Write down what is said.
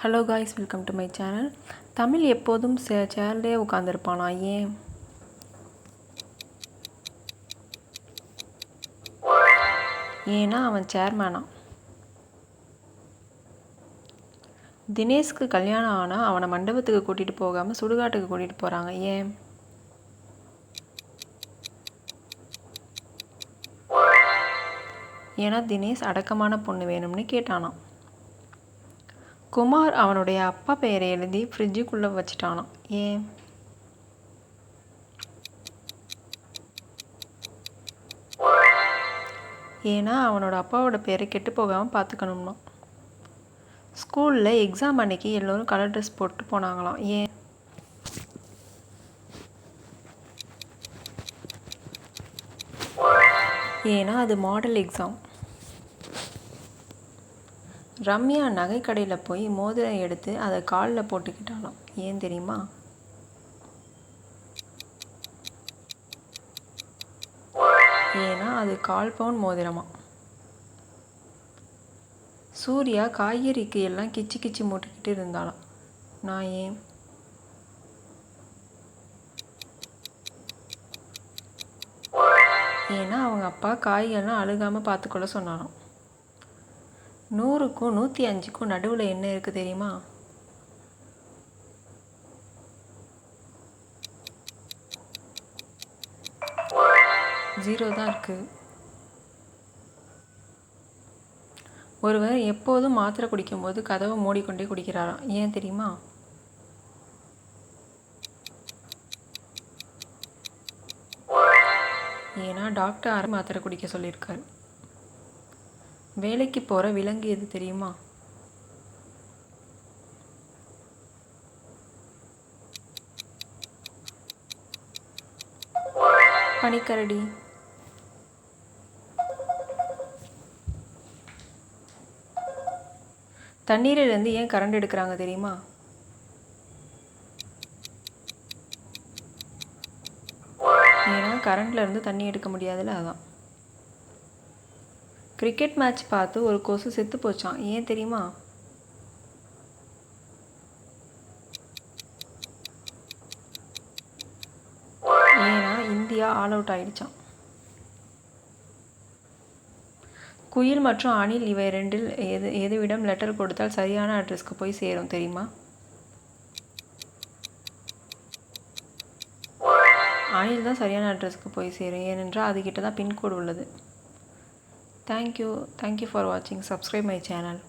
Hello guys, welcome to my channel. Tamil எப்போதும் சேர்லேயே உட்காந்துருப்பானா? ஏன்? ஏன்னா அவன் சேர்மேனா. தினேஷ்க்கு கல்யாணம் ஆனால் அவனை மண்டபத்துக்கு கூட்டிகிட்டு போகாமல் சுடுகாட்டுக்கு கூட்டிகிட்டு போகிறாங்க. ஏன்? ஏன்னா தினேஷ் அடக்கமான பொண்ணு வேணும்னு கேட்டானாம். குமார் அவனுடைய அப்பா பெயரை எழுதி ஃப்ரிட்ஜுக்குள்ளே வச்சிட்டானாம். ஏன்? ஏன்னா அவனோட அப்பாவோட பேரை கெட்டு போகாமல் பார்த்துக்கணும்னா. ஸ்கூலில் எக்ஸாம் அன்னைக்கு எல்லோரும் கலர் ட்ரெஸ் போட்டு போனாங்களாம். ஏன்? ஏன்னா அது மாடல் எக்ஸாம். ரம்யா நகை கடையில் போய் மோதிரம் எடுத்து அதை காலில் போட்டுக்கிட்டாலாம். ஏன் தெரியுமா? ஏன்னா அது 1/4 பவுன் மோதிரமா. சூர்யா காய்கறிக்கு எல்லாம் கிச்சு கிச்சு மூட்டிக்கிட்டு இருந்தாலாம். நான் ஏன்? ஏன்னா அவங்க அப்பா காய்கள்லாம் அழுகாமல் பார்த்துக்கொள்ள சொன்னாலும். 100க்கும் 105க்கும் நடுவில் என்ன இருக்குது தெரியுமா? ஜீரோ தான் இருக்குது. ஒருவர் எப்போதும் மாத்திரை குடிக்கும்போது கதவை மூடிக்கொண்டே குடிக்கிறாராம். ஏன் தெரியுமா? ஏன்னா டாக்டர் மாத்திரை குடிக்க சொல்லியிருக்காரு. வேலைக்கு போகிற விலங்கு எது தெரியுமா? பனிக்கரடி. தண்ணீரிலிருந்து ஏன் கரண்ட் எடுக்கிறாங்க தெரியுமா? ஏன்னா கரண்ட்லேருந்து தண்ணி எடுக்க முடியாதுல்ல, அதான். கிரிக்கெட் மேட்ச் பார்த்து ஒரு கொசு செத்து போச்சான். ஏன் தெரியுமா? ஏன்னா இந்தியா ஆல் அவுட் ஆயிடுச்சான். குயில் மற்றும் அணில் இவை ரெண்டில் எதுவிடம் லெட்டர் கொடுத்தால் சரியான அட்ரஸ்க்கு போய் சேரும் தெரியுமா? அணில் தான் சரியான அட்ரஸ்க்கு போய் சேரும். ஏனென்றால் அதுக்கிட்ட தான் பின்கோடு உள்ளது. தேங்க்யூ ஃபார் வாட்சிங். Subscribe my channel.